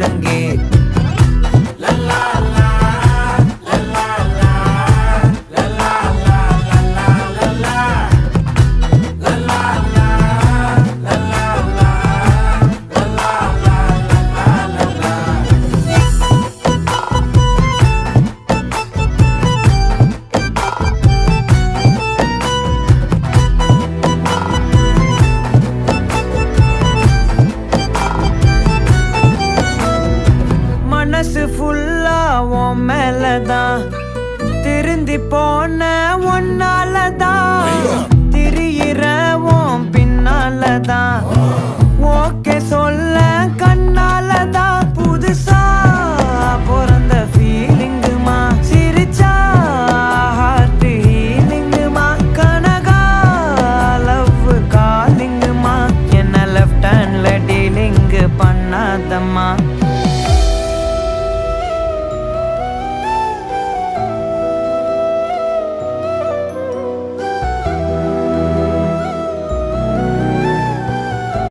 ஒழுங்கே. மனசு ஃபுல்லா உன் மேலதான், திருந்தி போன ஒன்னாலதான், திரியிற உன் பின்னாலதான், ஓகே சொல்ல கண்ணாலதான். புதுசா பிறந்த ஃபீலிங்குமா, சிரிச்சா ஹார்ட் ஹீலிங்குமா, கனகா லவ் காலிங்குமா, என்ன லெஃப்ட் ஹேண்ட்ல டீலிங்கு பண்ணாதம்மா.